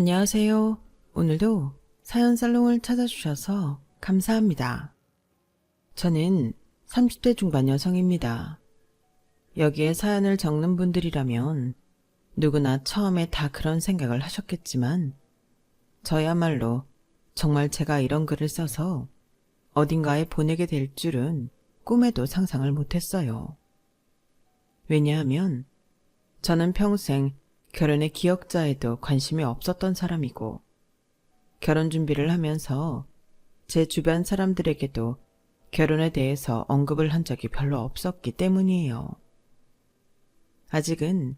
안녕하세요. 오늘도 사연 살롱을 찾아주셔서 감사합니다. 저는 30대 중반 여성입니다. 여기에 사연을 적는 분들이라면 누구나 처음에 다 그런 생각을 하셨겠지만 저야말로 정말 제가 이런 글을 써서 어딘가에 보내게 될 줄은 꿈에도 상상을 못했어요. 왜냐하면 저는 평생 결혼의 기억자에도 관심이 없었던 사람이고 결혼 준비를 하면서 제 주변 사람들에게도 결혼에 대해서 언급을 한 적이 별로 없었기 때문이에요. 아직은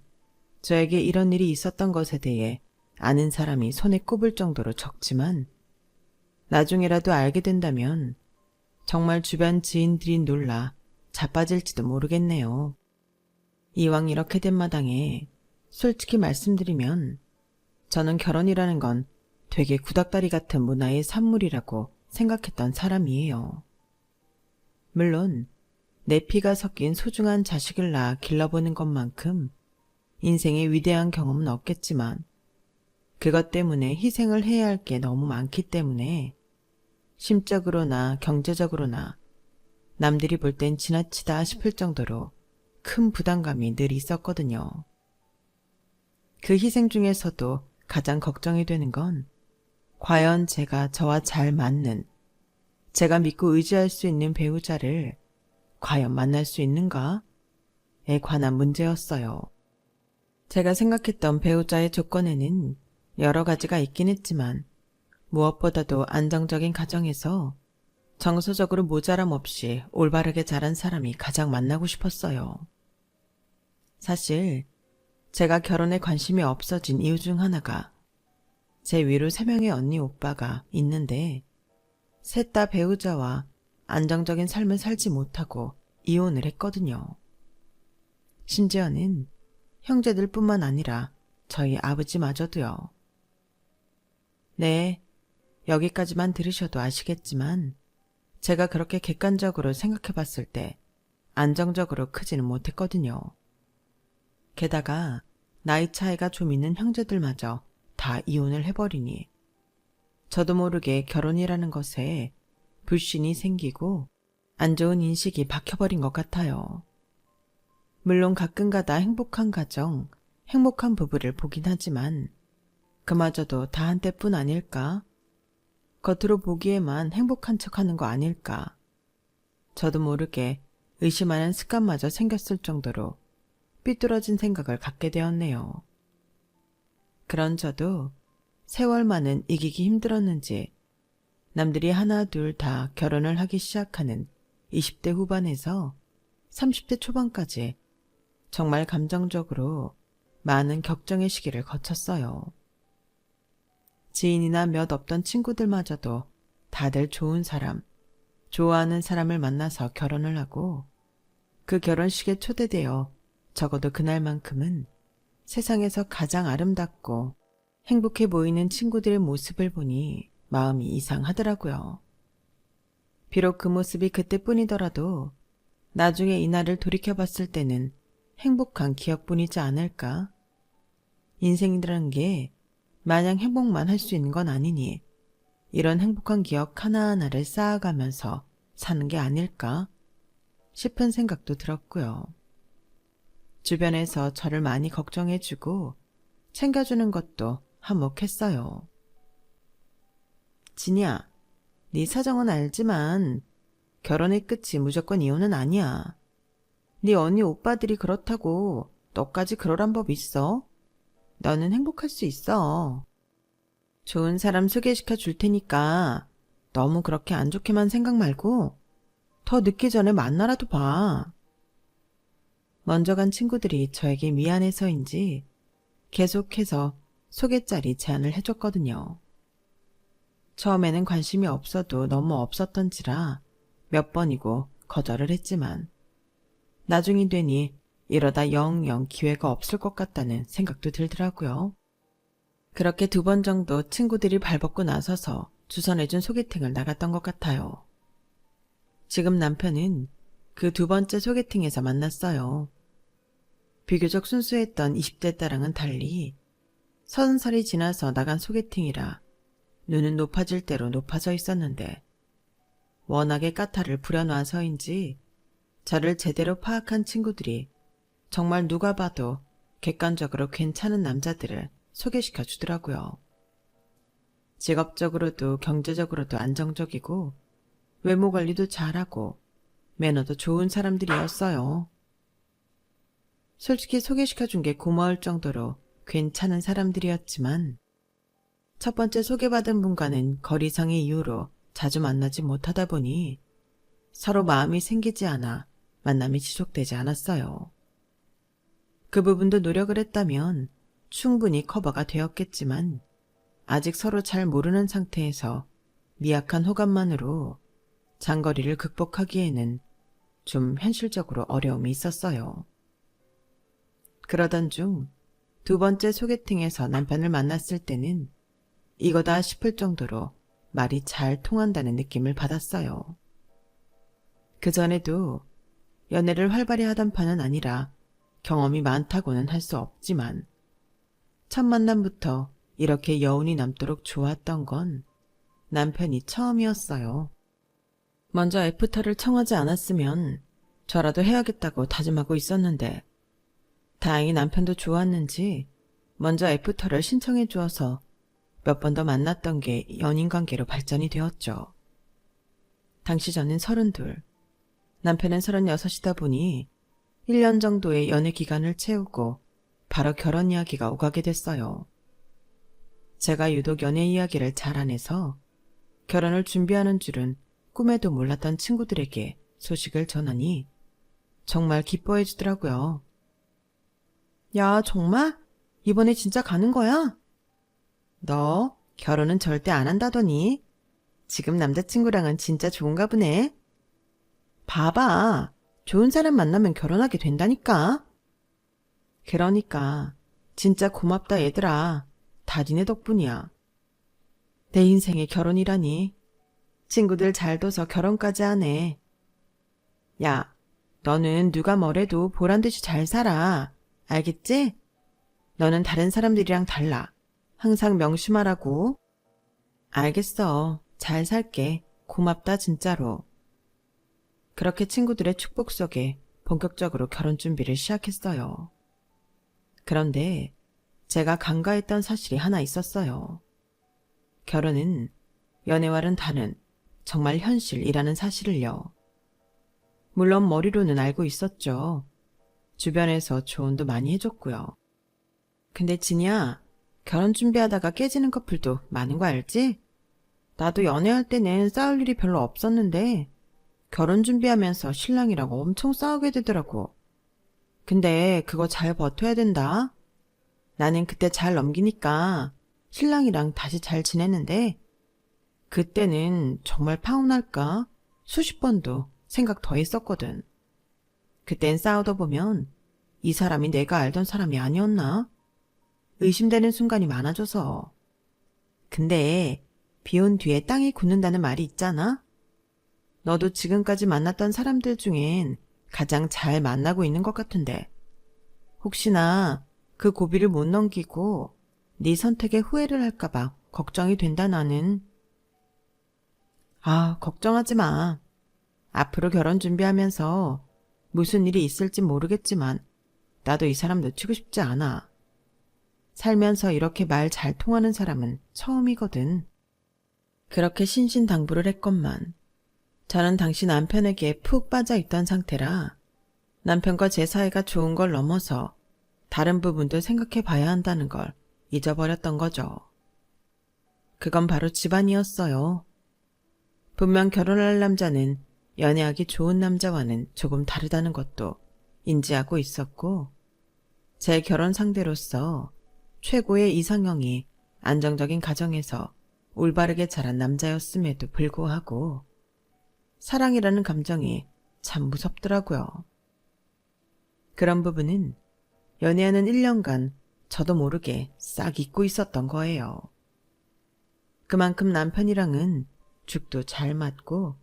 저에게 이런 일이 있었던 것에 대해 아는 사람이 손에 꼽을 정도로 적지만 나중에라도 알게 된다면 정말 주변 지인들이 놀라 자빠질지도 모르겠네요. 이왕 이렇게 된 마당에 솔직히 말씀드리면 저는 결혼이라는 건 되게 구닥다리 같은 문화의 산물이라고 생각했던 사람이에요. 물론 내 피가 섞인 소중한 자식을 낳아 길러보는 것만큼 인생의 위대한 경험은 없겠지만 그것 때문에 희생을 해야 할 게 너무 많기 때문에 심적으로나 경제적으로나 남들이 볼 땐 지나치다 싶을 정도로 큰 부담감이 늘 있었거든요. 그 희생 중에서도 가장 걱정이 되는 건 과연 제가 저와 잘 맞는, 제가 믿고 의지할 수 있는 배우자를 과연 만날 수 있는가에 관한 문제였어요. 제가 생각했던 배우자의 조건에는 여러 가지가 있긴 했지만 무엇보다도 안정적인 가정에서 정서적으로 모자람 없이 올바르게 자란 사람이 가장 만나고 싶었어요. 사실 제가 결혼에 관심이 없어진 이유 중 하나가 제 위로 3명의 언니 오빠가 있는데 셋 다 배우자와 안정적인 삶을 살지 못하고 이혼을 했거든요. 심지어는 형제들뿐만 아니라 저희 아버지마저도요. 네, 여기까지만 들으셔도 아시겠지만 제가 그렇게 객관적으로 생각해 봤을 때 안정적으로 크지는 못했거든요. 게다가 나이 차이가 좀 있는 형제들마저 다 이혼을 해버리니 저도 모르게 결혼이라는 것에 불신이 생기고 안 좋은 인식이 박혀버린 것 같아요. 물론 가끔가다 행복한 가정, 행복한 부부를 보긴 하지만 그마저도 다 한때뿐 아닐까? 겉으로 보기에만 행복한 척하는 거 아닐까? 저도 모르게 의심하는 습관마저 생겼을 정도로 삐뚤어진 생각을 갖게 되었네요. 그런 저도 세월만은 이기기 힘들었는지 남들이 하나 둘 다 결혼을 하기 시작하는 20대 후반에서 30대 초반까지 정말 감정적으로 많은 격정의 시기를 거쳤어요. 지인이나 몇 없던 친구들마저도 다들 좋은 사람, 좋아하는 사람을 만나서 결혼을 하고 그 결혼식에 초대되어 적어도 그날만큼은 세상에서 가장 아름답고 행복해 보이는 친구들의 모습을 보니 마음이 이상하더라고요. 비록 그 모습이 그때뿐이더라도 나중에 이날을 돌이켜봤을 때는 행복한 기억뿐이지 않을까? 인생이라는 게 마냥 행복만 할 수 있는 건 아니니 이런 행복한 기억 하나하나를 쌓아가면서 사는 게 아닐까 싶은 생각도 들었고요. 주변에서 저를 많이 걱정해주고 챙겨주는 것도 한몫했어요. 진이야, 네 사정은 알지만 결혼의 끝이 무조건 이혼은 아니야. 네 언니 오빠들이 그렇다고 너까지 그러란 법 있어? 너는 행복할 수 있어. 좋은 사람 소개시켜 줄 테니까 너무 그렇게 안 좋게만 생각 말고 더 늦기 전에 만나라도 봐. 먼저 간 친구들이 저에게 미안해서인지 계속해서 소개자리 제안을 해줬거든요. 처음에는 관심이 없어도 너무 없었던지라 몇 번이고 거절을 했지만 나중이 되니 이러다 영영 기회가 없을 것 같다는 생각도 들더라고요. 그렇게 2번 정도 친구들이 발벗고 나서서 주선해준 소개팅을 나갔던 것 같아요. 지금 남편은 그 2번째 소개팅에서 만났어요. 비교적 순수했던 20대 때랑은 달리 30살이 지나서 나간 소개팅이라 눈은 높아질 대로 높아져 있었는데 워낙에 까탈을 부려놔서인지 저를 제대로 파악한 친구들이 정말 누가 봐도 객관적으로 괜찮은 남자들을 소개시켜 주더라고요. 직업적으로도 경제적으로도 안정적이고 외모 관리도 잘하고 매너도 좋은 사람들이었어요. 솔직히 소개시켜준 게 고마울 정도로 괜찮은 사람들이었지만 첫 번째 소개받은 분과는 거리상의 이유로 자주 만나지 못하다 보니 서로 마음이 생기지 않아 만남이 지속되지 않았어요. 그 부분도 노력을 했다면 충분히 커버가 되었겠지만 아직 서로 잘 모르는 상태에서 미약한 호감만으로 장거리를 극복하기에는 좀 현실적으로 어려움이 있었어요. 그러던 중 두 번째 소개팅에서 남편을 만났을 때는 이거다 싶을 정도로 말이 잘 통한다는 느낌을 받았어요. 그전에도 연애를 활발히 하던 편은 아니라 경험이 많다고는 할 수 없지만 첫 만남부터 이렇게 여운이 남도록 좋았던 건 남편이 처음이었어요. 먼저 애프터를 청하지 않았으면 저라도 해야겠다고 다짐하고 있었는데 다행히 남편도 좋았는지 먼저 애프터를 신청해 주어서 몇 번 더 만났던 게 연인관계로 발전이 되었죠. 당시 저는 32, 남편은 36이다 보니 1년 정도의 연애 기간을 채우고 바로 결혼 이야기가 오가게 됐어요. 제가 유독 연애 이야기를 잘 안 해서 결혼을 준비하는 줄은 꿈에도 몰랐던 친구들에게 소식을 전하니 정말 기뻐해 주더라고요. 야, 정말? 이번에 진짜 가는 거야? 너 결혼은 절대 안 한다더니 지금 남자친구랑은 진짜 좋은가 보네. 봐봐. 좋은 사람 만나면 결혼하게 된다니까. 그러니까 진짜 고맙다 얘들아. 다 니네 덕분이야. 내 인생의 결혼이라니. 친구들 잘 둬서 결혼까지 하네. 야, 너는 누가 뭐래도 보란듯이 잘 살아. 알겠지? 너는 다른 사람들이랑 달라. 항상 명심하라고. 알겠어. 잘 살게. 고맙다 진짜로. 그렇게 친구들의 축복 속에 본격적으로 결혼 준비를 시작했어요. 그런데 제가 간과했던 사실이 하나 있었어요. 결혼은 연애와는 다른 정말 현실이라는 사실을요. 물론 머리로는 알고 있었죠. 주변에서 조언도 많이 해줬고요. 근데 진이야, 결혼 준비하다가 깨지는 커플도 많은 거 알지? 나도 연애할 때는 싸울 일이 별로 없었는데 결혼 준비하면서 신랑이랑 엄청 싸우게 되더라고. 근데 그거 잘 버텨야 된다. 나는 그때 잘 넘기니까 신랑이랑 다시 잘 지냈는데 그때는 정말 파혼할까? 수십 번도 생각 더 했었거든. 그땐 싸우다 보면 이 사람이 내가 알던 사람이 아니었나? 의심되는 순간이 많아져서. 근데 비 온 뒤에 땅이 굳는다는 말이 있잖아? 너도 지금까지 만났던 사람들 중엔 가장 잘 만나고 있는 것 같은데 혹시나 그 고비를 못 넘기고 네 선택에 후회를 할까봐 걱정이 된다 나는. 아, 걱정하지 마. 앞으로 결혼 준비하면서 무슨 일이 있을지 모르겠지만 나도 이 사람 놓치고 싶지 않아. 살면서 이렇게 말 잘 통하는 사람은 처음이거든. 그렇게 신신당부를 했건만 저는 당시 남편에게 푹 빠져 있던 상태라 남편과 제 사이가 좋은 걸 넘어서 다른 부분도 생각해 봐야 한다는 걸 잊어버렸던 거죠. 그건 바로 집안이었어요. 분명 결혼할 남자는 연애하기 좋은 남자와는 조금 다르다는 것도 인지하고 있었고 제 결혼 상대로서 최고의 이상형이 안정적인 가정에서 올바르게 자란 남자였음에도 불구하고 사랑이라는 감정이 참 무섭더라고요. 그런 부분은 연애하는 1년간 저도 모르게 싹 잊고 있었던 거예요. 그만큼 남편이랑은 죽도 잘 맞고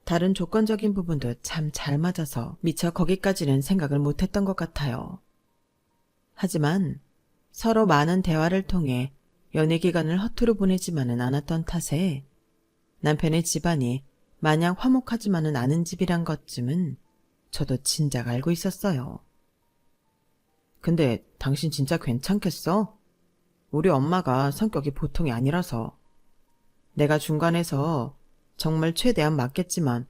다른 조건적인 부분도 참 잘 맞아서 미처 거기까지는 생각을 못했던 것 같아요. 하지만 서로 많은 대화를 통해 연애 기간을 허투루 보내지만은 않았던 탓에 남편의 집안이 마냥 화목하지만은 않은 집이란 것쯤은 저도 진작 알고 있었어요. 근데 당신 진짜 괜찮겠어? 우리 엄마가 성격이 보통이 아니라서. 내가 중간에서 정말 최대한 맞겠지만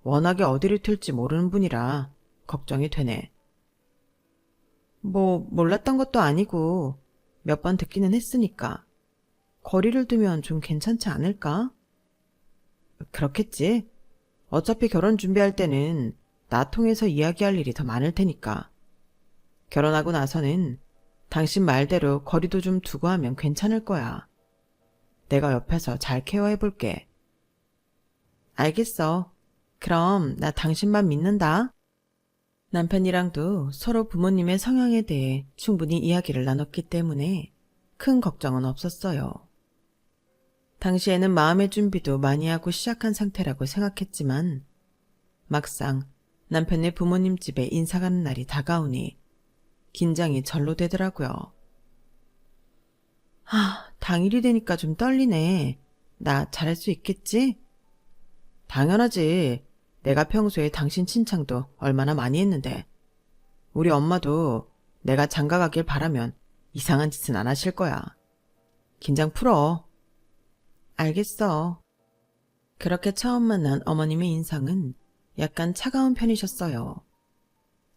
워낙에 어디를 튈지 모르는 분이라 걱정이 되네. 뭐 몰랐던 것도 아니고 몇 번 듣기는 했으니까 거리를 두면 좀 괜찮지 않을까? 그렇겠지. 어차피 결혼 준비할 때는 나 통해서 이야기할 일이 더 많을 테니까. 결혼하고 나서는 당신 말대로 거리도 좀 두고 하면 괜찮을 거야. 내가 옆에서 잘 케어해볼게. 알겠어. 그럼 나 당신만 믿는다. 남편이랑도 서로 부모님의 성향에 대해 충분히 이야기를 나눴기 때문에 큰 걱정은 없었어요. 당시에는 마음의 준비도 많이 하고 시작한 상태라고 생각했지만 막상 남편의 부모님 집에 인사 가는 날이 다가오니 긴장이 절로 되더라고요. 당일이 되니까 좀 떨리네. 나 잘할 수 있겠지? 당연하지. 내가 평소에 당신 칭찬도 얼마나 많이 했는데. 우리 엄마도 내가 장가 가길 바라면 이상한 짓은 안 하실 거야. 긴장 풀어. 알겠어. 그렇게 처음 만난 어머님의 인상은 약간 차가운 편이셨어요.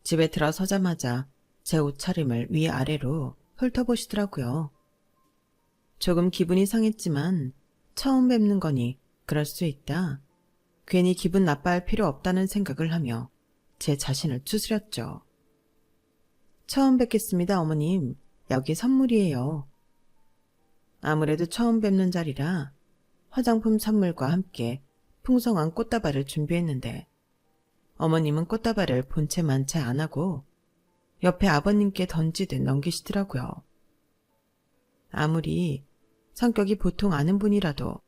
집에 들어서자마자 제 옷차림을 위아래로 훑어보시더라고요. 조금 기분이 상했지만 처음 뵙는 거니 그럴 수 있다. 괜히 기분 나빠할 필요 없다는 생각을 하며 제 자신을 추스렸죠. 처음 뵙겠습니다, 어머님. 여기 선물이에요. 아무래도 처음 뵙는 자리라 화장품 선물과 함께 풍성한 꽃다발을 준비했는데 어머님은 꽃다발을 본체 만체 안 하고 옆에 아버님께 던지듯 넘기시더라고요. 아무리 성격이 보통 아는 분이라도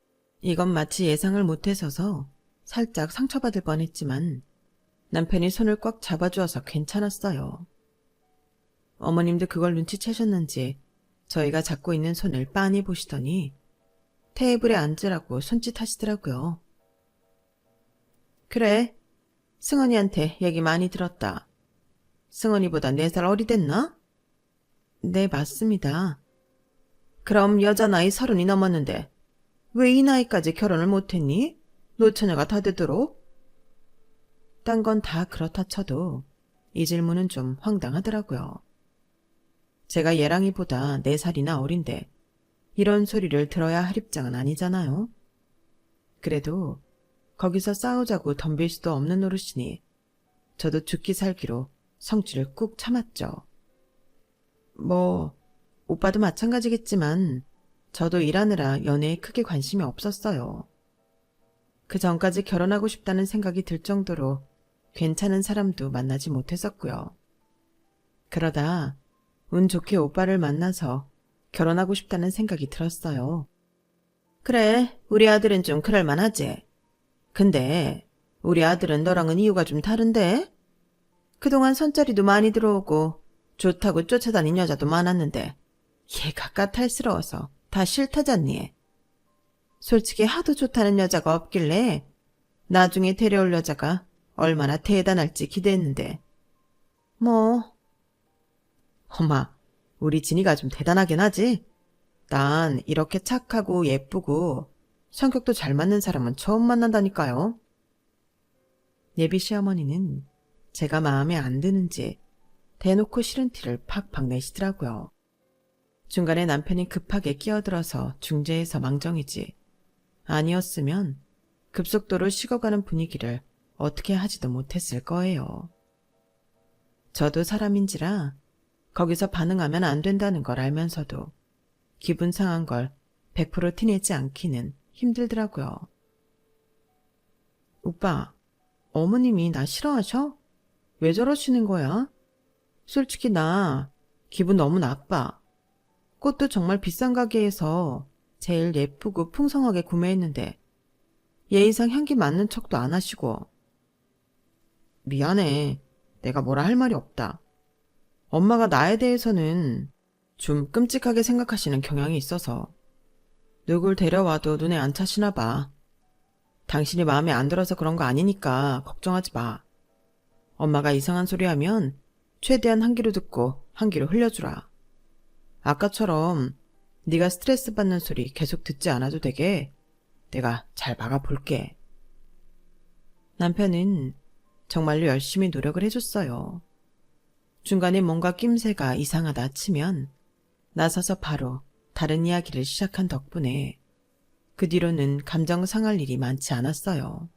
이건 마치 예상을 못해서서 살짝 상처받을 뻔했지만 남편이 손을 꽉 잡아주어서 괜찮았어요. 어머님도 그걸 눈치채셨는지 저희가 잡고 있는 손을 빤히 보시더니 테이블에 앉으라고 손짓하시더라고요. 그래, 승원이한테 얘기 많이 들었다. 승원이보다 4살 어리댔나? 네, 맞습니다. 그럼 여자 나이 30이 넘었는데 왜 이 나이까지 결혼을 못했니? 노처녀가 다 되도록? 딴 건 다 그렇다 쳐도 이 질문은 좀 황당하더라고요. 제가 얘랑이보다 4살이나 어린데 이런 소리를 들어야 할 입장은 아니잖아요. 그래도 거기서 싸우자고 덤빌 수도 없는 노릇이니 저도 죽기 살기로 성질을 꾹 참았죠. 뭐 오빠도 마찬가지겠지만 저도 일하느라 연애에 크게 관심이 없었어요. 그 전까지 결혼하고 싶다는 생각이 들 정도로 괜찮은 사람도 만나지 못했었고요. 그러다 운 좋게 오빠를 만나서 결혼하고 싶다는 생각이 들었어요. 그래, 우리 아들은 좀 그럴 만하지. 근데 우리 아들은 너랑은 이유가 좀 다른데? 그동안 선자리도 많이 들어오고 좋다고 쫓아다닌 여자도 많았는데 얘가 까탈스러워서 다 싫다잖니. 솔직히 하도 좋다는 여자가 없길래 나중에 데려올 여자가 얼마나 대단할지 기대했는데 뭐. 엄마, 우리 진이가 좀 대단하긴 하지? 난 이렇게 착하고 예쁘고 성격도 잘 맞는 사람은 처음 만난다니까요. 예비 시어머니는 제가 마음에 안 드는지 대놓고 싫은 티를 팍팍 내시더라고요. 중간에 남편이 급하게 끼어들어서 중재해서 망정이지. 아니었으면 급속도로 식어가는 분위기를 어떻게 하지도 못했을 거예요. 저도 사람인지라 거기서 반응하면 안 된다는 걸 알면서도 기분 상한 걸 100% 티내지 않기는 힘들더라고요. 오빠, 어머님이 나 싫어하셔? 왜 저러시는 거야? 솔직히 나 기분 너무 나빠. 꽃도 정말 비싼 가게에서 제일 예쁘고 풍성하게 구매했는데 예의상 향기 맡는 척도 안 하시고. 미안해. 내가 뭐라 할 말이 없다. 엄마가 나에 대해서는 좀 끔찍하게 생각하시는 경향이 있어서. 누굴 데려와도 눈에 안 차시나 봐. 당신이 마음에 안 들어서 그런 거 아니니까 걱정하지 마. 엄마가 이상한 소리 하면 최대한 한 귀로 듣고 한 귀로 흘려주라. 아까처럼 네가 스트레스 받는 소리 계속 듣지 않아도 되게 내가 잘 막아볼게. 남편은 정말로 열심히 노력을 해줬어요. 중간에 뭔가 낌새가 이상하다 치면 나서서 바로 다른 이야기를 시작한 덕분에 그 뒤로는 감정 상할 일이 많지 않았어요.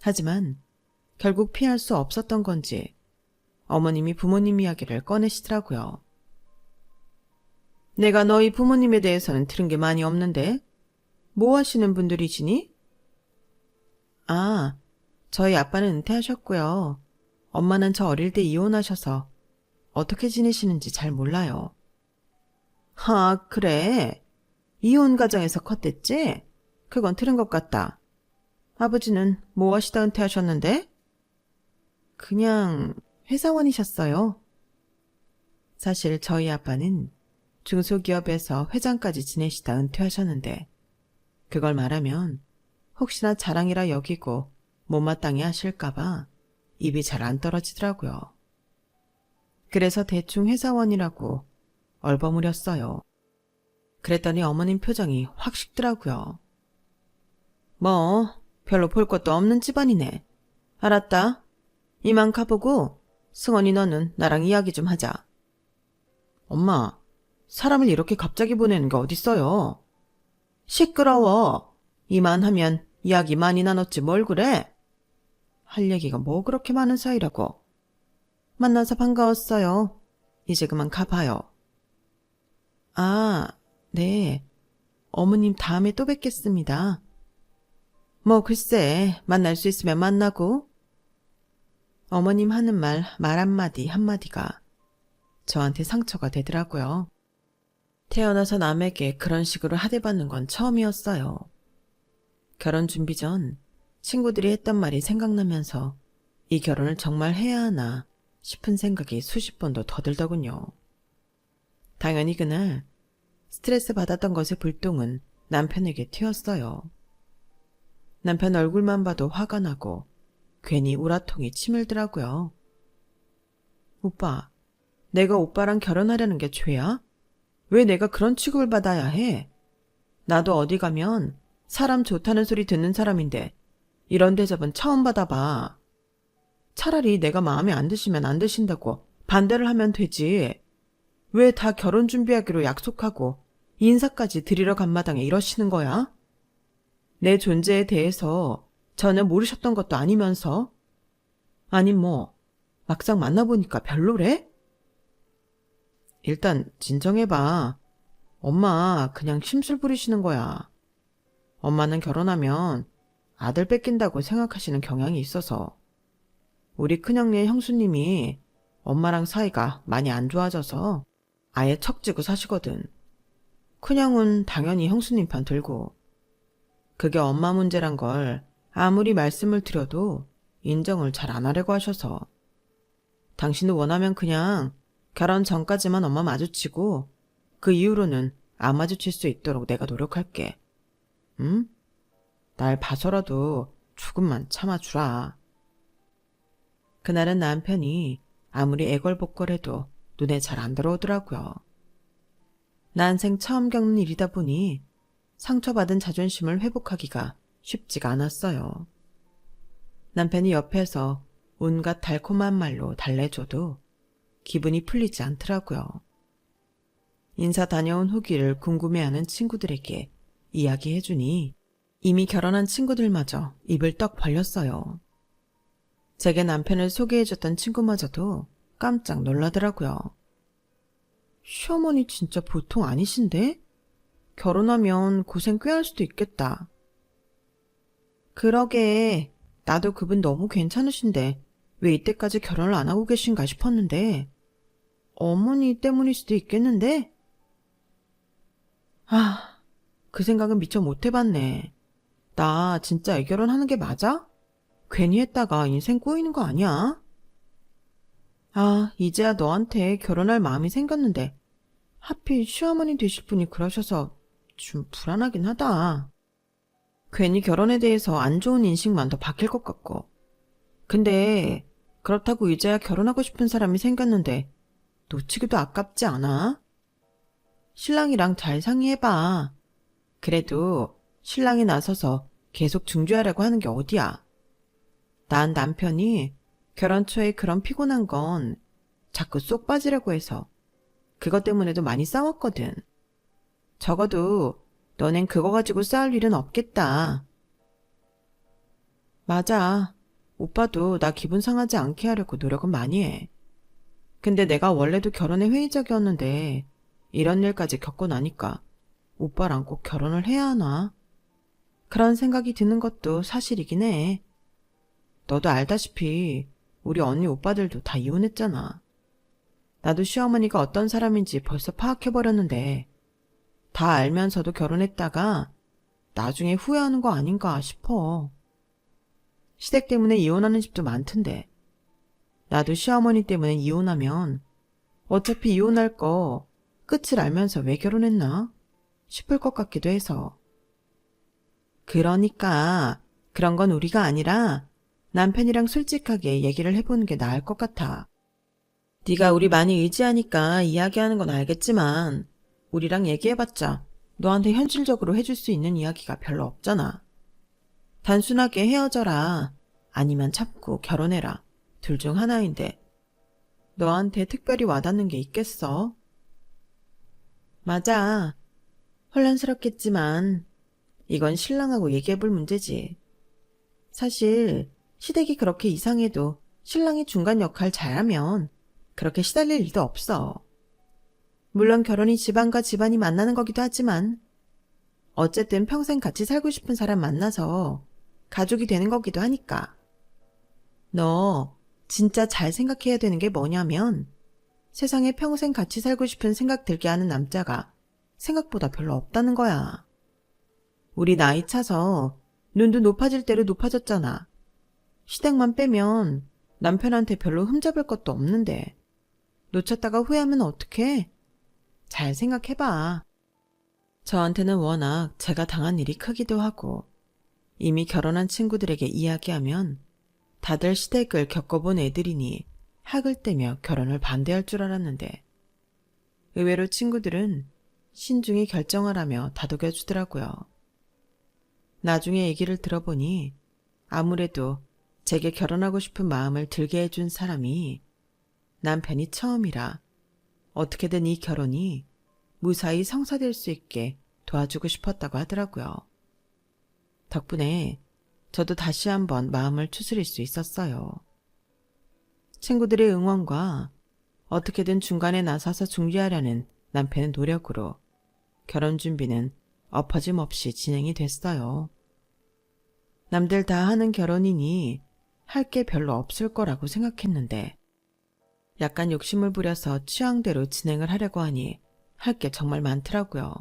하지만 결국 피할 수 없었던 건지 어머님이 부모님 이야기를 꺼내시더라고요. 내가 너희 부모님에 대해서는 들은 게 많이 없는데 뭐 하시는 분들이시니? 아, 저희 아빠는 은퇴하셨고요. 엄마는 저 어릴 때 이혼하셔서 어떻게 지내시는지 잘 몰라요. 아, 그래? 이혼 가정에서 컸댔지? 그건 들은 것 같다. 아버지는 뭐 하시다 은퇴하셨는데? 그냥 회사원이셨어요. 사실 저희 아빠는 중소기업에서 회장까지 지내시다 은퇴하셨는데 그걸 말하면 혹시나 자랑이라 여기고 못마땅해 하실까봐 입이 잘 안 떨어지더라고요. 그래서 대충 회사원이라고 얼버무렸어요. 그랬더니 어머님 표정이 확 식더라고요. 뭐 별로 볼 것도 없는 집안이네. 알았다. 이만 가보고 승원이 너는 나랑 이야기 좀 하자. 엄마, 사람을 이렇게 갑자기 보내는 게 어딨어요. 시끄러워. 이만 하면 이야기 많이 나눴지 뭘 그래? 할 얘기가 뭐 그렇게 많은 사이라고. 만나서 반가웠어요. 이제 그만 가봐요. 아, 네. 어머님 다음에 또 뵙겠습니다. 뭐 글쎄 만날 수 있으면 만나고. 어머님 하는 말 한마디 한마디가 저한테 상처가 되더라고요. 태어나서 남에게 그런 식으로 하대받는 건 처음이었어요. 결혼 준비 전 친구들이 했던 말이 생각나면서 이 결혼을 정말 해야 하나 싶은 생각이 수십 번도 더 들더군요. 당연히 그날 스트레스 받았던 것의 불똥은 남편에게 튀었어요. 남편 얼굴만 봐도 화가 나고 괜히 우라통이 치밀더라고요. 오빠, 내가 오빠랑 결혼하려는 게 죄야? 왜 내가 그런 취급을 받아야 해? 나도 어디 가면 사람 좋다는 소리 듣는 사람인데 이런 대접은 처음 받아봐. 차라리 내가 마음에 안 드시면 안 드신다고 반대를 하면 되지. 왜 다 결혼 준비하기로 약속하고 인사까지 드리러 간 마당에 이러시는 거야? 내 존재에 대해서 전혀 모르셨던 것도 아니면서? 아니 뭐 막상 만나보니까 별로래? 일단 진정해봐. 엄마 그냥 심술 부리시는 거야. 엄마는 결혼하면 아들 뺏긴다고 생각하시는 경향이 있어서. 우리 큰형네 형수님이 엄마랑 사이가 많이 안 좋아져서 아예 척지고 사시거든. 큰형은 당연히 형수님 편 들고. 그게 엄마 문제란 걸 아무리 말씀을 드려도 인정을 잘 안 하려고 하셔서. 당신도 원하면 그냥 결혼 전까지만 엄마 마주치고 그 이후로는 안 마주칠 수 있도록 내가 노력할게. 응? 날 봐서라도 조금만 참아주라. 그날은 남편이 아무리 애걸복걸해도 눈에 잘 안 들어오더라고요. 난생 처음 겪는 일이다 보니 상처받은 자존심을 회복하기가 쉽지가 않았어요. 남편이 옆에서 온갖 달콤한 말로 달래줘도 기분이 풀리지 않더라고요. 인사 다녀온 후기를 궁금해하는 친구들에게 이야기해주니 이미 결혼한 친구들마저 입을 떡 벌렸어요. 제게 남편을 소개해줬던 친구마저도 깜짝 놀라더라고요. 시어머니 진짜 보통 아니신데? 결혼하면 고생 꽤 할 수도 있겠다. 그러게, 나도 그분 너무 괜찮으신데 왜 이때까지 결혼을 안 하고 계신가 싶었는데 어머니 때문일 수도 있겠는데? 아, 그 생각은 미처 못 해봤네. 나 진짜 애결혼하는 게 맞아? 괜히 했다가 인생 꼬이는 거 아니야? 아, 이제야 너한테 결혼할 마음이 생겼는데 하필 시어머니 되실 분이 그러셔서 좀 불안하긴 하다. 괜히 결혼에 대해서 안 좋은 인식만 더 바뀔 것 같고. 근데 그렇다고 이제야 결혼하고 싶은 사람이 생겼는데 놓치기도 아깝지 않아? 신랑이랑 잘 상의해봐. 그래도 신랑이 나서서 계속 중재하려고 하는 게 어디야. 난 남편이 결혼 초에 그런 피곤한 건 자꾸 쏙 빠지려고 해서 그것 때문에도 많이 싸웠거든. 적어도 너넨 그거 가지고 싸울 일은 없겠다. 맞아. 오빠도 나 기분 상하지 않게 하려고 노력은 많이 해. 근데 내가 원래도 결혼에 회의적이었는데 이런 일까지 겪고 나니까 오빠랑 꼭 결혼을 해야 하나? 그런 생각이 드는 것도 사실이긴 해. 너도 알다시피 우리 언니 오빠들도 다 이혼했잖아. 나도 시어머니가 어떤 사람인지 벌써 파악해버렸는데 다 알면서도 결혼했다가 나중에 후회하는 거 아닌가 싶어. 시댁 때문에 이혼하는 집도 많던데 나도 시어머니 때문에 이혼하면 어차피 이혼할 거 끝을 알면서 왜 결혼했나 싶을 것 같기도 해서. 그러니까 그런 건 우리가 아니라 남편이랑 솔직하게 얘기를 해보는 게 나을 것 같아. 네가 우리 많이 의지하니까 이야기하는 건 알겠지만 우리랑 얘기해봤자 너한테 현실적으로 해줄 수 있는 이야기가 별로 없잖아. 단순하게 헤어져라 아니면 참고 결혼해라 둘 중 하나인데 너한테 특별히 와닿는 게 있겠어? 맞아. 혼란스럽겠지만 이건 신랑하고 얘기해볼 문제지. 사실 시댁이 그렇게 이상해도 신랑이 중간 역할 잘하면 그렇게 시달릴 일도 없어. 물론 결혼이 집안과 집안이 만나는 거기도 하지만 어쨌든 평생 같이 살고 싶은 사람 만나서 가족이 되는 거기도 하니까. 너 진짜 잘 생각해야 되는 게 뭐냐면 세상에 평생 같이 살고 싶은 생각 들게 하는 남자가 생각보다 별로 없다는 거야. 우리 나이 차서 눈도 높아질 대로 높아졌잖아. 시댁만 빼면 남편한테 별로 흠잡을 것도 없는데 놓쳤다가 후회하면 어떡해? 잘 생각해봐. 저한테는 워낙 제가 당한 일이 크기도 하고 이미 결혼한 친구들에게 이야기하면 다들 시댁을 겪어본 애들이니 학을 떼며 결혼을 반대할 줄 알았는데 의외로 친구들은 신중히 결정을 하며 다독여주더라고요. 나중에 얘기를 들어보니 아무래도 제게 결혼하고 싶은 마음을 들게 해준 사람이 남편이 처음이라 어떻게든 이 결혼이 무사히 성사될 수 있게 도와주고 싶었다고 하더라고요. 덕분에 저도 다시 한번 마음을 추스릴 수 있었어요. 친구들의 응원과 어떻게든 중간에 나서서 중재하려는 남편의 노력으로 결혼 준비는 엎어짐 없이 진행이 됐어요. 남들 다 하는 결혼이니 할 게 별로 없을 거라고 생각했는데 약간 욕심을 부려서 취향대로 진행을 하려고 하니 할 게 정말 많더라고요.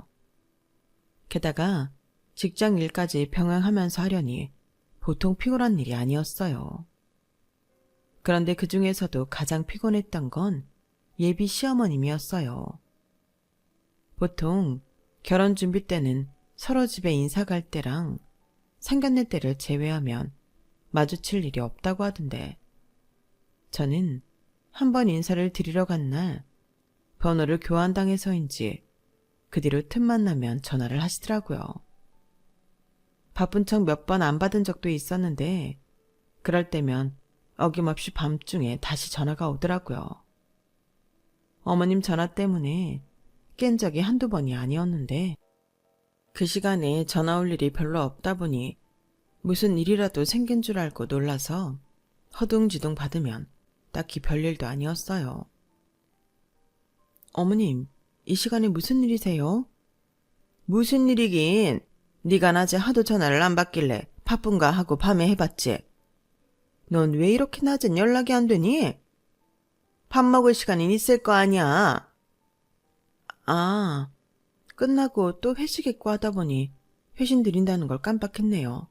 게다가 직장 일까지 병행하면서 하려니 보통 피곤한 일이 아니었어요. 그런데 그 중에서도 가장 피곤했던 건 예비 시어머님이었어요. 보통 결혼 준비 때는 서로 집에 인사 갈 때랑 상견례 때를 제외하면 마주칠 일이 없다고 하던데 저는 한 번 인사를 드리러 간 날 번호를 교환당해서인지 그 뒤로 틈만 나면 전화를 하시더라고요. 바쁜 척 몇 번 안 받은 적도 있었는데 그럴 때면 어김없이 밤중에 다시 전화가 오더라고요. 어머님 전화 때문에 깬 적이 한두 번이 아니었는데 그 시간에 전화 올 일이 별로 없다 보니 무슨 일이라도 생긴 줄 알고 놀라서 허둥지둥 받으면 딱히 별일도 아니었어요. 어머님, 이 시간에 무슨 일이세요? 무슨 일이긴. 네가 낮에 하도 전화를 안 받길래 바쁜가 하고 밤에 해봤지. 넌 왜 이렇게 낮엔 연락이 안 되니? 밥 먹을 시간이 있을 거 아니야. 아, 끝나고 또 회식 있고 하다 보니 회신 드린다는 걸 깜빡했네요.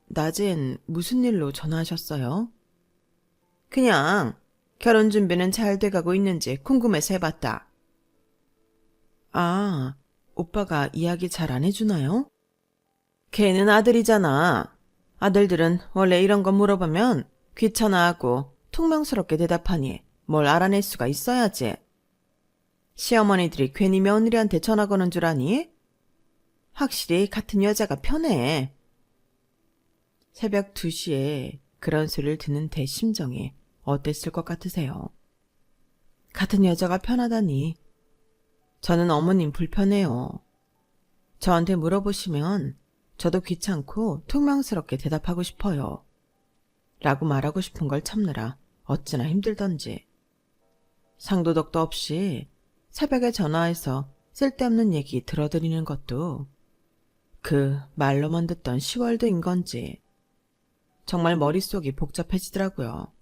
낮엔 무슨 일로 전화하셨어요? 그냥 결혼 준비는 잘 돼가고 있는지 궁금해서 해봤다. 아, 오빠가 이야기 잘 안 해주나요? 걔는 아들이잖아. 아들들은 원래 이런 거 물어보면 귀찮아하고 퉁명스럽게 대답하니 뭘 알아낼 수가 있어야지. 시어머니들이 괜히 며느리한테 전화 거는 줄 아니? 확실히 같은 여자가 편해. 새벽 2시에 그런 소리를 듣는 대 심정이 어땠을 것 같으세요? 같은 여자가 편하다니. 저는 어머님 불편해요. 저한테 물어보시면 저도 귀찮고 퉁명스럽게 대답하고 싶어요. 라고 말하고 싶은 걸 참느라 어찌나 힘들던지. 상도덕도 없이 새벽에 전화해서 쓸데없는 얘기 들어드리는 것도 그 말로만 듣던 시월드인 건지 정말 머릿속이 복잡해지더라고요.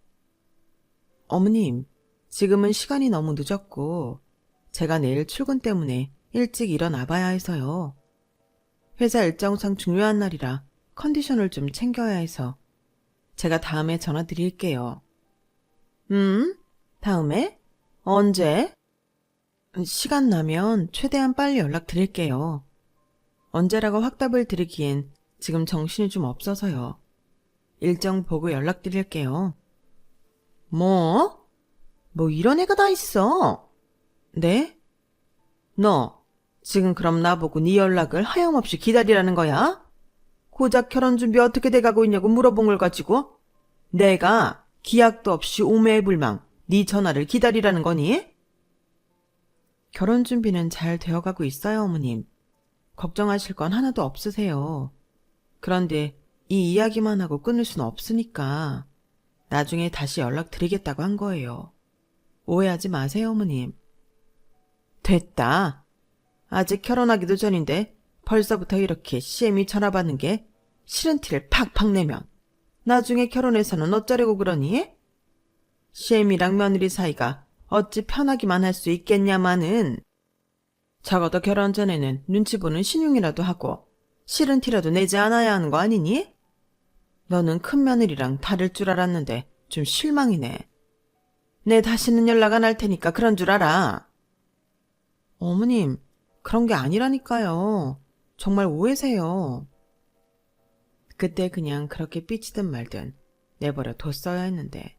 어머님, 지금은 시간이 너무 늦었고 제가 내일 출근 때문에 일찍 일어나 봐야 해서요. 회사 일정상 중요한 날이라 컨디션을 좀 챙겨야 해서 제가 다음에 전화 드릴게요. 다음에? 언제? 시간 나면 최대한 빨리 연락 드릴게요. 언제라고 확답을 드리기엔 지금 정신이 좀 없어서요. 일정 보고 연락 드릴게요. 뭐? 뭐 이런 애가 다 있어? 네? 너 지금 그럼 나보고 네 연락을 하염없이 기다리라는 거야? 고작 결혼 준비 어떻게 돼가고 있냐고 물어본 걸 가지고 내가 기약도 없이 오매불망 네 전화를 기다리라는 거니? 결혼 준비는 잘 되어가고 있어요, 어머님. 걱정하실 건 하나도 없으세요. 그런데 이 이야기만 하고 끊을 수는 없으니까 나중에 다시 연락드리겠다고 한 거예요. 오해하지 마세요, 어머님. 됐다. 아직 결혼하기도 전인데 벌써부터 이렇게 CM이 전화 받는 게 싫은 티를 팍팍 내면 나중에 결혼해서는 어쩌려고 그러니? CM이랑 며느리 사이가 어찌 편하기만 할 수 있겠냐마는. 적어도 결혼 전에는 눈치 보는 신용이라도 하고 싫은 티라도 내지 않아야 하는 거 아니니? 너는 큰 며느리랑 다를 줄 알았는데 좀 실망이네. 내 다시는 연락 안 할 테니까 그런 줄 알아. 어머님, 그런 게 아니라니까요. 정말 오해세요. 그때 그냥 그렇게 삐치든 말든 내버려 뒀어야 했는데.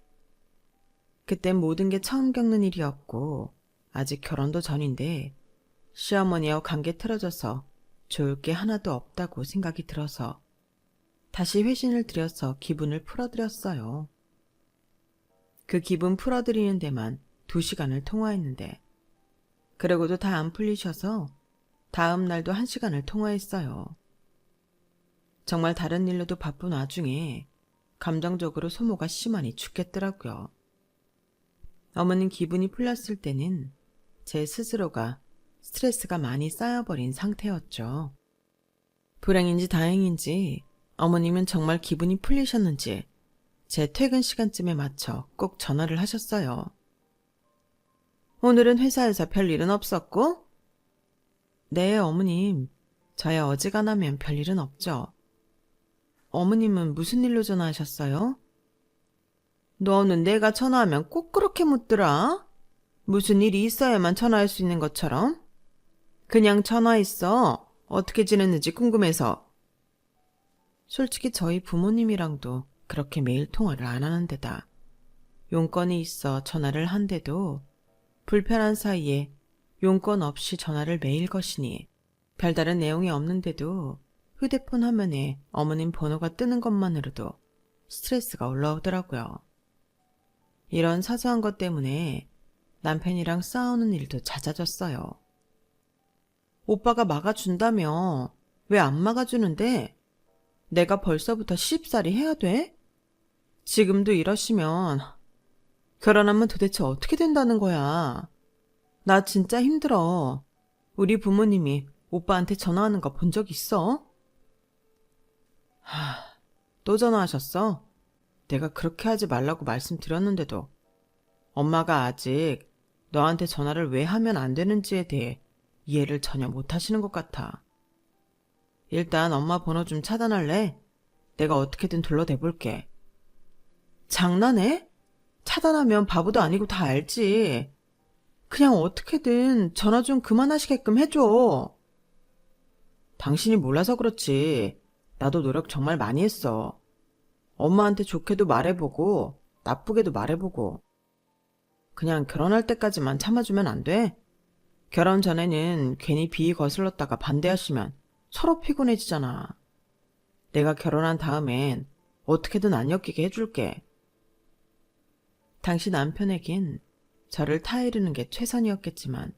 그땐 모든 게 처음 겪는 일이었고 아직 결혼도 전인데 시어머니와 관계 틀어져서 좋을 게 하나도 없다고 생각이 들어서 다시 회신을 드려서 기분을 풀어드렸어요. 그 기분 풀어드리는 데만 2시간을 통화했는데 그러고도 다 안 풀리셔서 다음 날도 1시간을 통화했어요. 정말 다른 일로도 바쁜 와중에 감정적으로 소모가 심하니 죽겠더라고요. 어머님 기분이 풀렸을 때는 제 스스로가 스트레스가 많이 쌓여버린 상태였죠. 불행인지 다행인지 어머님은 정말 기분이 풀리셨는지 제 퇴근 시간쯤에 맞춰 꼭 전화를 하셨어요. 오늘은 회사에서 별일은 없었고? 네, 어머님. 저야 어지간하면 별일은 없죠. 어머님은 무슨 일로 전화하셨어요? 너는 내가 전화하면 꼭 그렇게 묻더라. 무슨 일이 있어야만 전화할 수 있는 것처럼. 그냥 전화했어. 어떻게 지냈는지 궁금해서. 솔직히 저희 부모님이랑도 그렇게 매일 통화를 안 하는 데다 용건이 있어 전화를 한데도 불편한 사이에 용건 없이 전화를 매일 거시니 별다른 내용이 없는데도 휴대폰 화면에 어머님 번호가 뜨는 것만으로도 스트레스가 올라오더라고요. 이런 사소한 것 때문에 남편이랑 싸우는 일도 잦아졌어요. 오빠가 막아준다며 왜 안 막아주는데? 내가 벌써부터 시집살이 해야 돼? 지금도 이러시면 결혼하면 도대체 어떻게 된다는 거야? 나 진짜 힘들어. 우리 부모님이 오빠한테 전화하는 거 본 적 있어? 또 전화하셨어? 내가 그렇게 하지 말라고 말씀드렸는데도 엄마가 아직 너한테 전화를 왜 하면 안 되는지에 대해 이해를 전혀 못 하시는 것 같아. 일단 엄마 번호 좀 차단할래? 내가 어떻게든 둘러대볼게. 장난해? 차단하면 바보도 아니고 다 알지. 그냥 어떻게든 전화 좀 그만하시게끔 해줘. 당신이 몰라서 그렇지. 나도 노력 정말 많이 했어. 엄마한테 좋게도 말해보고 나쁘게도 말해보고. 그냥 결혼할 때까지만 참아주면 안 돼? 결혼 전에는 괜히 비위 거슬렀다가 반대하시면 서로 피곤해지잖아. 내가 결혼한 다음엔 어떻게든 안 엮이게 해줄게. 당시 남편에겐 저를 타이르는 게 최선이었겠지만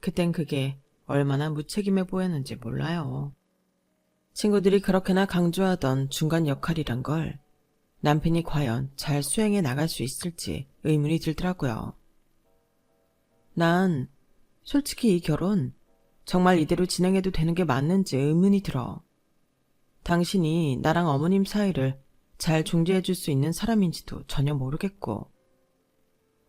그땐 그게 얼마나 무책임해 보였는지 몰라요. 친구들이 그렇게나 강조하던 중간 역할이란 걸 남편이 과연 잘 수행해 나갈 수 있을지 의문이 들더라고요. 난 솔직히 이 결혼 정말 이대로 진행해도 되는 게 맞는지 의문이 들어. 당신이 나랑 어머님 사이를 잘 중재해 줄 수 있는 사람인지도 전혀 모르겠고,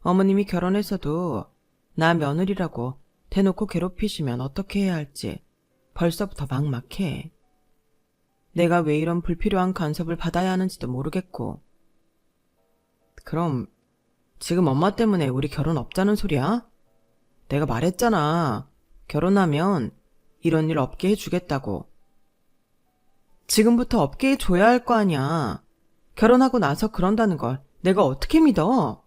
어머님이 결혼해서도 나 며느리라고 대놓고 괴롭히시면 어떻게 해야 할지 벌써부터 막막해. 내가 왜 이런 불필요한 간섭을 받아야 하는지도 모르겠고. 그럼 지금 엄마 때문에 우리 결혼 없자는 소리야? 내가 말했잖아. 결혼하면 이런 일 없게 해주겠다고. 지금부터 없게 해줘야 할 거 아니야. 결혼하고 나서 그런다는 걸 내가 어떻게 믿어?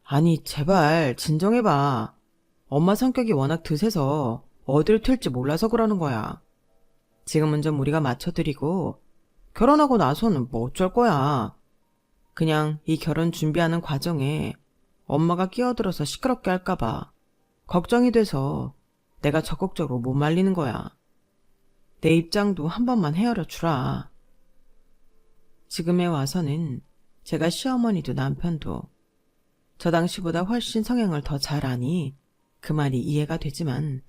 아니, 제발 진정해봐. 엄마 성격이 워낙 드세서 어딜 튈지 몰라서 그러는 거야. 지금은 좀 우리가 맞춰드리고 결혼하고 나서는 뭐 어쩔 거야. 그냥 이 결혼 준비하는 과정에 엄마가 끼어들어서 시끄럽게 할까봐 걱정이 돼서 내가 적극적으로 못 말리는 거야. 내 입장도 한 번만 헤아려 주라. 지금에 와서는 제가 시어머니도 남편도 저 당시보다 훨씬 성향을 더 잘 아니 그 말이 이해가 되지만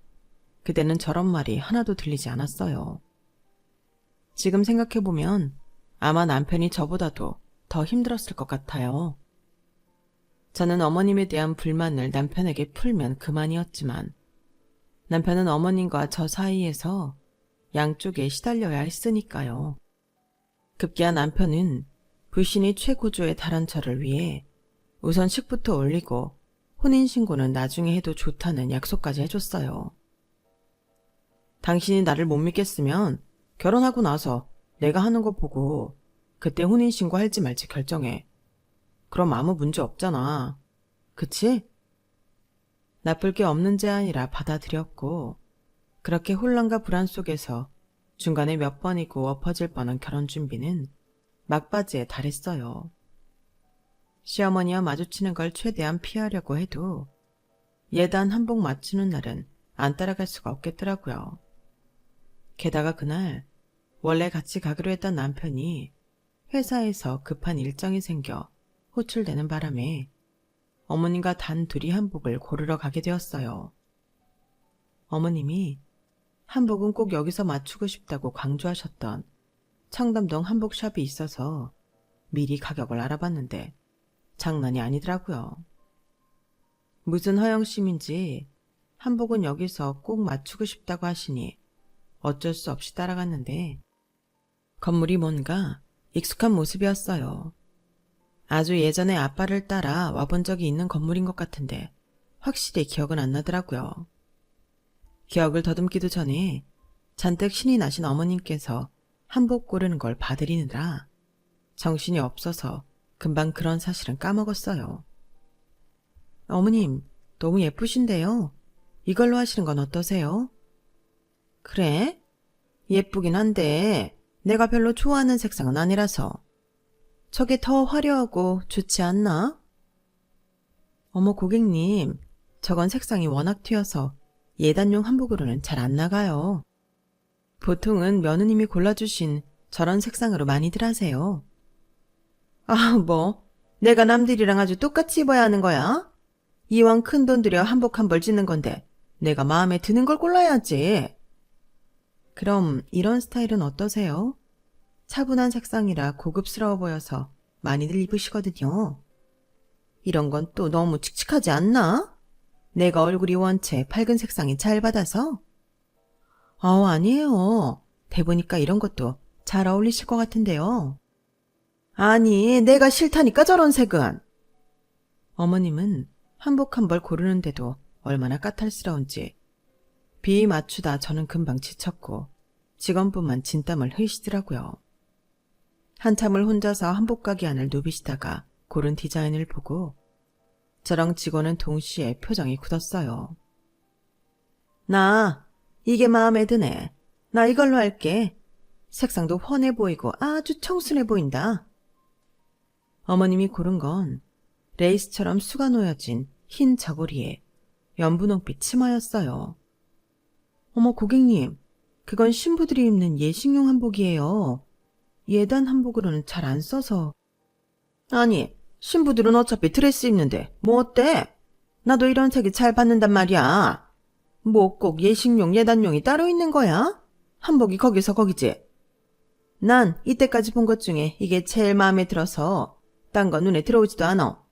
그때는 저런 말이 하나도 들리지 않았어요. 지금 생각해보면 아마 남편이 저보다도 더 힘들었을 것 같아요. 저는 어머님에 대한 불만을 남편에게 풀면 그만이었지만 남편은 어머님과 저 사이에서 양쪽에 시달려야 했으니까요. 급기야 남편은 불신이 최고조에 달한 저를 위해 우선 식부터 올리고 혼인신고는 나중에 해도 좋다는 약속까지 해줬어요. 당신이 나를 못 믿겠으면 결혼하고 나서 내가 하는 거 보고 그때 혼인신고 할지 말지 결정해. 그럼 아무 문제 없잖아. 그치? 나쁠 게 없는 제안이라 받아들였고 그렇게 혼란과 불안 속에서 중간에 몇 번이고 엎어질 뻔한 결혼 준비는 막바지에 달했어요. 시어머니와 마주치는 걸 최대한 피하려고 해도 예단 한복 맞추는 날은 안 따라갈 수가 없겠더라고요. 게다가 그날 원래 같이 가기로 했던 남편이 회사에서 급한 일정이 생겨 호출되는 바람에 어머님과 단 둘이 한복을 고르러 가게 되었어요. 어머님이 한복은 꼭 여기서 맞추고 싶다고 강조하셨던 청담동 한복샵이 있어서 미리 가격을 알아봤는데 장난이 아니더라고요. 무슨 허영심인지 한복은 여기서 꼭 맞추고 싶다고 하시니 어쩔 수 없이 따라갔는데 건물이 뭔가 익숙한 모습이었어요. 아주 예전에 아빠를 따라 와본 적이 있는 건물인 것 같은데 확실히 기억은 안 나더라고요. 기억을 더듬기도 전에 잔뜩 신이 나신 어머님께서 한복 고르는 걸 봐드리느라 정신이 없어서 금방 그런 사실은 까먹었어요. 어머님, 너무 예쁘신데요. 이걸로 하시는 건 어떠세요? 그래? 예쁘긴 한데 내가 별로 좋아하는 색상은 아니라서. 저게 더 화려하고 좋지 않나? 어머 고객님, 저건 색상이 워낙 튀어서 예단용 한복으로는 잘 안 나가요. 보통은 며느님이 골라주신 저런 색상으로 많이들 하세요. 아, 뭐 내가 남들이랑 아주 똑같이 입어야 하는 거야? 이왕 큰돈 들여 한복 한 벌 짓는 건데 내가 마음에 드는 걸 골라야지. 그럼 이런 스타일은 어떠세요? 차분한 색상이라 고급스러워 보여서 많이들 입으시거든요. 이런 건 또 너무 칙칙하지 않나? 내가 얼굴이 원체 밝은 색상이 잘 받아서? 아니에요. 대보니까 이런 것도 잘 어울리실 것 같은데요. 아니, 내가 싫다니까 저런 색은. 어머님은 한복 한 벌 고르는데도 얼마나 까탈스러운지. 비 맞추다 저는 금방 지쳤고 직원분만 진땀을 흘리시더라고요. 한참을 혼자서 한복 가게 안을 누비시다가 고른 디자인을 보고 저랑 직원은 동시에 표정이 굳었어요. 나 이게 마음에 드네. 나 이걸로 할게. 색상도 훤해 보이고 아주 청순해 보인다. 어머님이 고른 건 레이스처럼 수가 놓여진 흰 저고리에 연분홍빛 치마였어요. 어머 고객님, 그건 신부들이 입는 예식용 한복이에요. 예단 한복으로는 잘 안 써서. 아니, 신부들은 어차피 드레스 입는데 뭐 어때? 나도 이런 색이 잘 받는단 말이야. 뭐 꼭 예식용 예단용이 따로 있는 거야? 한복이 거기서 거기지. 난 이때까지 본 것 중에 이게 제일 마음에 들어서 딴 거 눈에 들어오지도 않아.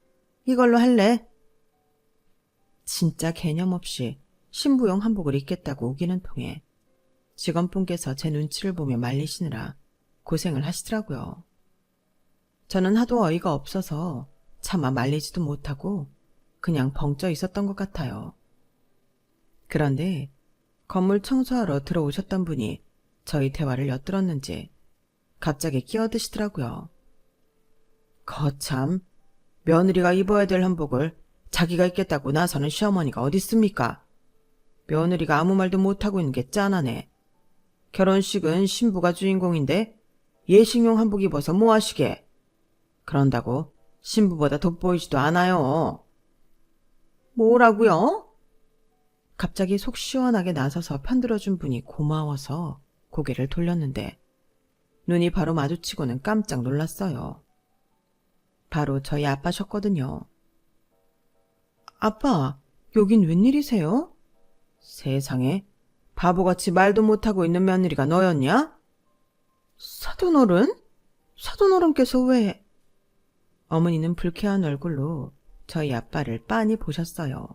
이걸로 할래? 진짜 개념 없이 신부용 한복을 입겠다고 오기는 통해 직원분께서 제 눈치를 보며 말리시느라 고생을 하시더라고요. 저는 하도 어이가 없어서 차마 말리지도 못하고 그냥 벙쪄 있었던 것 같아요. 그런데 건물 청소하러 들어오셨던 분이 저희 대화를 엿들었는지 갑자기 끼어드시더라고요. 거참, 며느리가 입어야 될 한복을 자기가 입겠다고 나서는 시어머니가 어딨습니까? 며느리가 아무 말도 못하고 있는 게 짠하네. 결혼식은 신부가 주인공인데 예식용 한복 입어서 뭐 하시게? 그런다고 신부보다 돋보이지도 않아요. 뭐라고요? 갑자기 속 시원하게 나서서 편들어준 분이 고마워서 고개를 돌렸는데 눈이 바로 마주치고는 깜짝 놀랐어요. 바로 저희 아빠셨거든요. 아빠, 여긴 웬일이세요? 세상에, 바보같이 말도 못하고 있는 며느리가 너였냐? 사돈어른? 사돈어른께서 왜? 어머니는 불쾌한 얼굴로 저희 아빠를 빤히 보셨어요.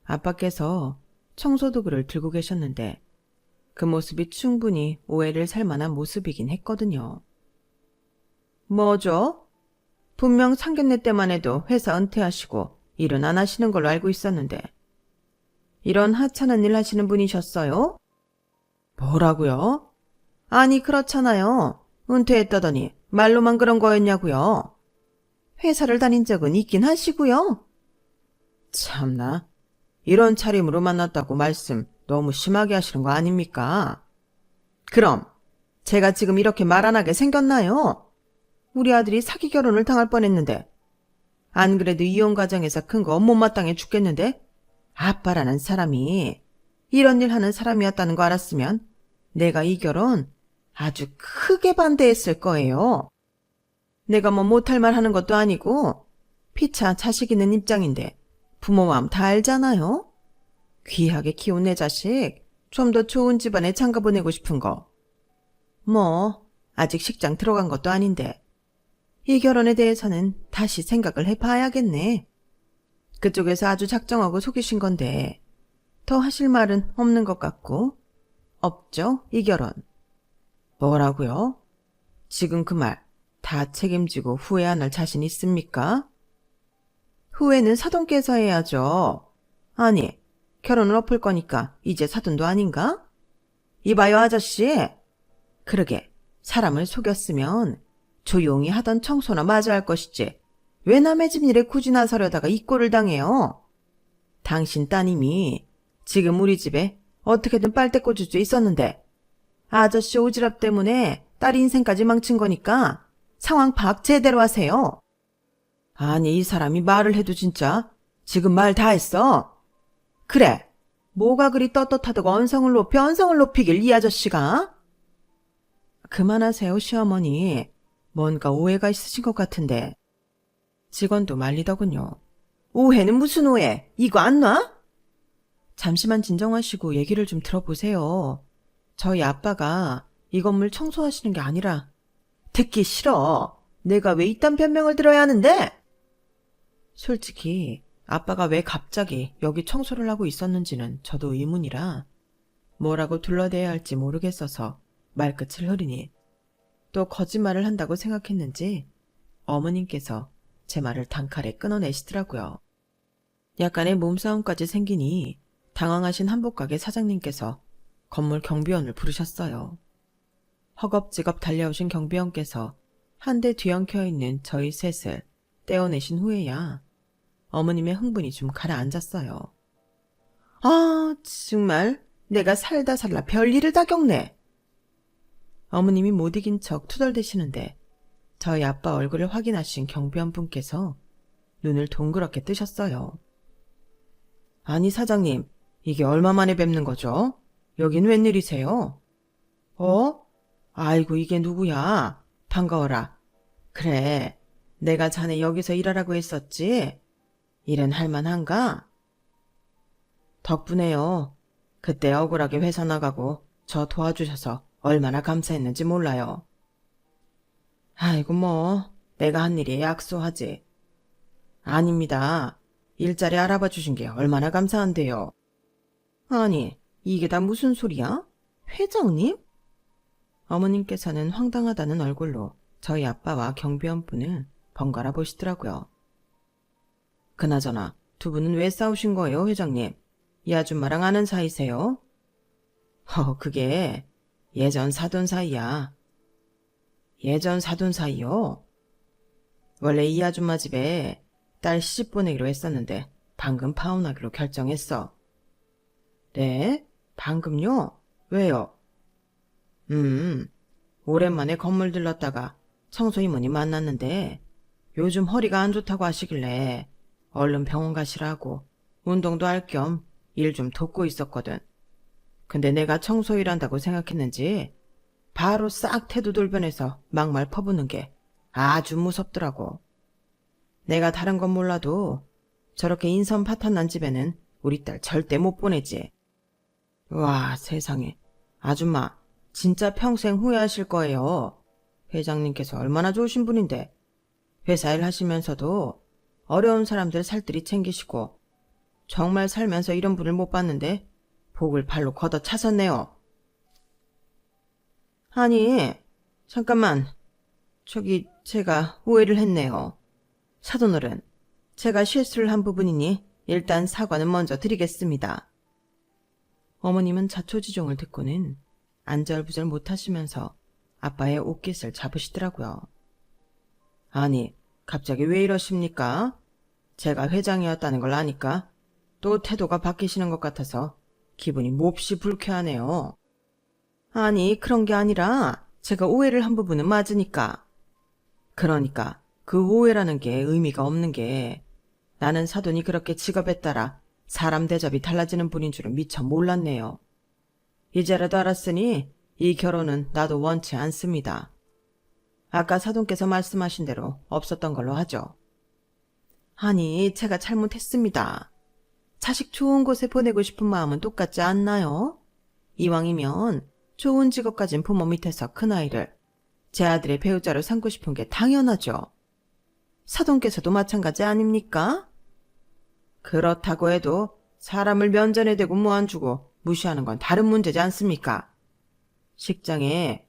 아빠께서 청소도구를 들고 계셨는데 그 모습이 충분히 오해를 살 만한 모습이긴 했거든요. 뭐죠? 분명 상견례 때만 해도 회사 은퇴하시고 일은 안 하시는 걸로 알고 있었는데 이런 하찮은 일 하시는 분이셨어요? 뭐라고요? 아니 그렇잖아요. 은퇴했다더니 말로만 그런 거였냐고요. 회사를 다닌 적은 있긴 하시고요. 참나, 이런 차림으로 만났다고 말씀 너무 심하게 하시는 거 아닙니까? 그럼 제가 지금 이렇게 말 안 하게 생겼나요? 우리 아들이 사기 결혼을 당할 뻔했는데 안 그래도 이혼 과정에서 큰 거 못마땅해 죽겠는데 아빠라는 사람이 이런 일 하는 사람이었다는 거 알았으면 내가 이 결혼 아주 크게 반대했을 거예요. 내가 뭐 못할 말 하는 것도 아니고 피차 자식 있는 입장인데 부모 마음 다 알잖아요. 귀하게 키운 내 자식 좀 더 좋은 집안에 장가 보내고 싶은 거. 뭐 아직 식장 들어간 것도 아닌데 이 결혼에 대해서는 다시 생각을 해봐야겠네. 그쪽에서 아주 작정하고 속이신 건데 더 하실 말은 없는 것 같고. 없죠, 이 결혼. 뭐라고요? 지금 그 말 다 책임지고 후회 안 할 자신 있습니까? 후회는 사돈께서 해야죠. 아니, 결혼을 엎을 거니까 이제 사돈도 아닌가? 이봐요 아저씨. 그러게 사람을 속였으면 조용히 하던 청소나 마저 할 것이지 왜 남의 집 일에 굳이 나서려다가 이 꼴을 당해요? 당신 따님이 지금 우리 집에 어떻게든 빨대 꽂을 수 있었는데 아저씨 오지랖 때문에 딸 인생까지 망친 거니까 상황 파악 제대로 하세요. 아니 이 사람이 말을 해도 진짜 지금 말 다 했어. 그래, 뭐가 그리 떳떳하다고 언성을 높이길 이 아저씨가? 그만하세요 시어머니. 뭔가 오해가 있으신 것 같은데. 직원도 말리더군요. 오해는 무슨 오해? 이거 안 놔? 잠시만 진정하시고 얘기를 좀 들어보세요. 저희 아빠가 이 건물 청소하시는 게 아니라. 듣기 싫어. 내가 왜 이딴 변명을 들어야 하는데? 솔직히 아빠가 왜 갑자기 여기 청소를 하고 있었는지는 저도 의문이라 뭐라고 둘러대야 할지 모르겠어서 말끝을 흐리니 또 거짓말을 한다고 생각했는지 어머님께서 제 말을 단칼에 끊어내시더라고요. 약간의 몸싸움까지 생기니 당황하신 한복가게 사장님께서 건물 경비원을 부르셨어요. 허겁지겁 달려오신 경비원께서 한 대 뒤엉켜 있는 저희 셋을 떼어내신 후에야 어머님의 흥분이 좀 가라앉았어요. 아, 정말 내가 살다 살라 별일을 다 겪네. 어머님이 못 이긴 척 투덜대시는데 저희 아빠 얼굴을 확인하신 경비원분께서 눈을 동그랗게 뜨셨어요. 아니 사장님, 이게 얼마 만에 뵙는 거죠? 여긴 웬일이세요? 어? 아이고 이게 누구야? 반가워라. 그래, 내가 자네 여기서 일하라고 했었지? 일은 할만한가? 덕분에요. 그때 억울하게 회사 나가고 저 도와주셔서 얼마나 감사했는지 몰라요. 아이고 뭐 내가 한 일이 약소하지. 아닙니다. 일자리 알아봐 주신 게 얼마나 감사한데요. 아니 이게 다 무슨 소리야? 회장님? 어머님께서는 황당하다는 얼굴로 저희 아빠와 경비원분을 번갈아 보시더라고요. 그나저나 두 분은 왜 싸우신 거예요, 회장님? 이 아줌마랑 아는 사이세요? 그게 예전 사돈 사이야. 예전 사돈 사이요? 원래 이 아줌마 집에 딸 시집 보내기로 했었는데 방금 파혼하기로 결정했어. 네? 방금요? 왜요? 오랜만에 건물 들렀다가 청소 이모님 만났는데 요즘 허리가 안 좋다고 하시길래 얼른 병원 가시라고 운동도 할 겸 일 좀 돕고 있었거든. 근데 내가 청소 일한다고 생각했는지 바로 싹 태도 돌변해서 막말 퍼붓는 게 아주 무섭더라고. 내가 다른 건 몰라도 저렇게 인선 파탄 난 집에는 우리 딸 절대 못 보내지. 와 세상에. 아줌마 진짜 평생 후회하실 거예요. 회장님께서 얼마나 좋으신 분인데 회사 일 하시면서도 어려운 사람들 살뜰히 챙기시고 정말 살면서 이런 분을 못 봤는데 복을 발로 걷어 차셨네요. 아니 잠깐만 저기 제가 오해를 했네요. 사돈어른 제가 실수를 한 부분이니 일단 사과는 먼저 드리겠습니다. 어머님은 자초지종을 듣고는 안절부절 못하시면서 아빠의 옷깃을 잡으시더라고요. 아니 갑자기 왜 이러십니까? 제가 회장이었다는 걸 아니까 또 태도가 바뀌시는 것 같아서 기분이 몹시 불쾌하네요. 아니 그런 게 아니라 제가 오해를 한 부분은 맞으니까. 그러니까 그 오해라는 게 의미가 없는 게 나는 사돈이 그렇게 직업에 따라 사람 대접이 달라지는 분인 줄은 미처 몰랐네요. 이제라도 알았으니 이 결혼은 나도 원치 않습니다. 아까 사돈께서 말씀하신 대로 없었던 걸로 하죠. 아니 제가 잘못했습니다. 자식 좋은 곳에 보내고 싶은 마음은 똑같지 않나요? 이왕이면 좋은 직업 가진 부모 밑에서 큰아이를 제 아들의 배우자로 삼고 싶은 게 당연하죠. 사돈께서도 마찬가지 아닙니까? 그렇다고 해도 사람을 면전에 대고 무안 주고 무시하는 건 다른 문제지 않습니까? 식장에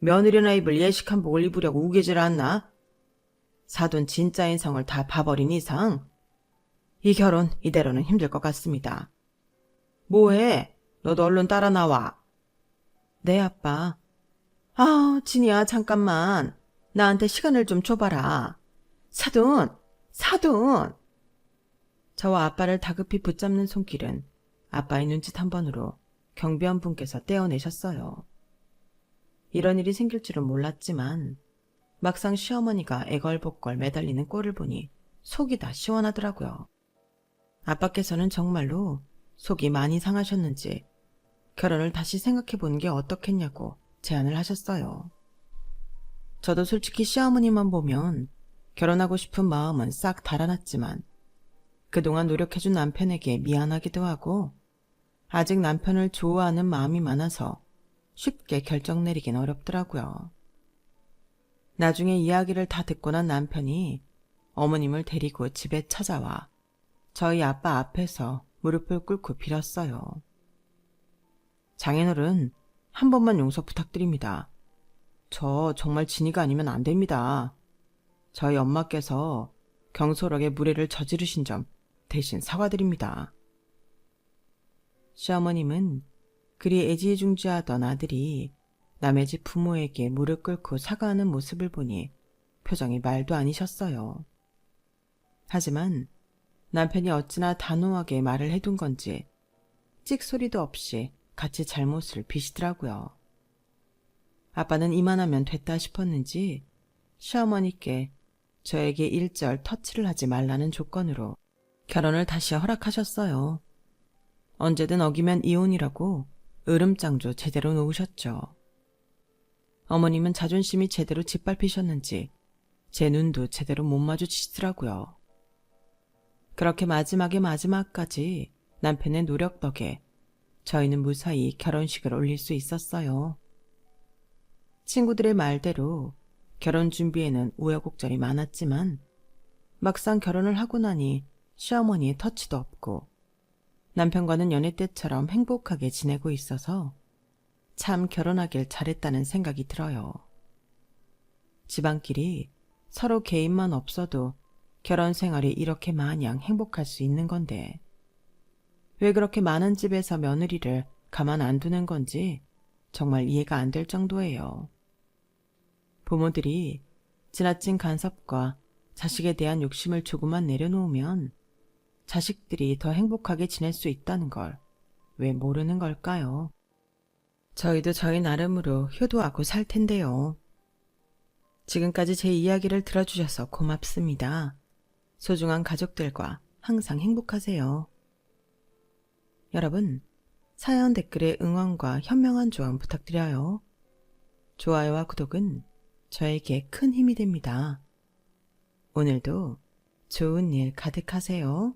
며느리나 입을 예식 한복을 입으려고 우기질 않나? 사돈 진짜 인성을 다 봐버린 이상 이 결혼 이대로는 힘들 것 같습니다. 뭐해? 너도 얼른 따라 나와. 네 아빠. 아 진이야 잠깐만. 나한테 시간을 좀 줘봐라. 사돈! 사돈! 저와 아빠를 다급히 붙잡는 손길은 아빠의 눈짓 한 번으로 경비원분께서 떼어내셨어요. 이런 일이 생길 줄은 몰랐지만 막상 시어머니가 애걸복걸 매달리는 꼴을 보니 속이 다 시원하더라고요. 아빠께서는 정말로 속이 많이 상하셨는지 결혼을 다시 생각해보는 게 어떻겠냐고 제안을 하셨어요. 저도 솔직히 시어머니만 보면 결혼하고 싶은 마음은 싹 달아났지만 그동안 노력해준 남편에게 미안하기도 하고 아직 남편을 좋아하는 마음이 많아서 쉽게 결정 내리긴 어렵더라고요. 나중에 이야기를 다 듣고 난 남편이 어머님을 데리고 집에 찾아와 저희 아빠 앞에서 무릎을 꿇고 빌었어요. 장인어른, 한 번만 용서 부탁드립니다. 저 정말 진이가 아니면 안 됩니다. 저희 엄마께서 경솔하게 무례를 저지르신 점 대신 사과드립니다. 시어머님은 그리 애지중지하던 아들이 남의 집 부모에게 무릎 꿇고 사과하는 모습을 보니 표정이 말도 아니셨어요. 하지만 남편이 어찌나 단호하게 말을 해둔 건지 찍소리도 없이 같이 잘못을 비시더라고요. 아빠는 이만하면 됐다 싶었는지 시어머니께 저에게 일절 터치를 하지 말라는 조건으로 결혼을 다시 허락하셨어요. 언제든 어기면 이혼이라고 으름장조 제대로 놓으셨죠. 어머님은 자존심이 제대로 짓밟히셨는지 제 눈도 제대로 못 마주치시더라고요. 그렇게 마지막까지 남편의 노력 덕에 저희는 무사히 결혼식을 올릴 수 있었어요. 친구들의 말대로 결혼 준비에는 우여곡절이 많았지만 막상 결혼을 하고 나니 시어머니의 터치도 없고 남편과는 연애 때처럼 행복하게 지내고 있어서 참 결혼하길 잘했다는 생각이 들어요. 집안끼리 서로 개인만 없어도 결혼 생활이 이렇게 마냥 행복할 수 있는 건데 왜 그렇게 많은 집에서 며느리를 가만 안 두는 건지 정말 이해가 안 될 정도예요. 부모들이 지나친 간섭과 자식에 대한 욕심을 조금만 내려놓으면 자식들이 더 행복하게 지낼 수 있다는 걸 왜 모르는 걸까요? 저희도 저희 나름으로 효도하고 살 텐데요. 지금까지 제 이야기를 들어주셔서 고맙습니다. 소중한 가족들과 항상 행복하세요. 여러분, 사연 댓글에 응원과 현명한 조언 부탁드려요. 좋아요와 구독은 저에게 큰 힘이 됩니다. 오늘도 좋은 일 가득하세요.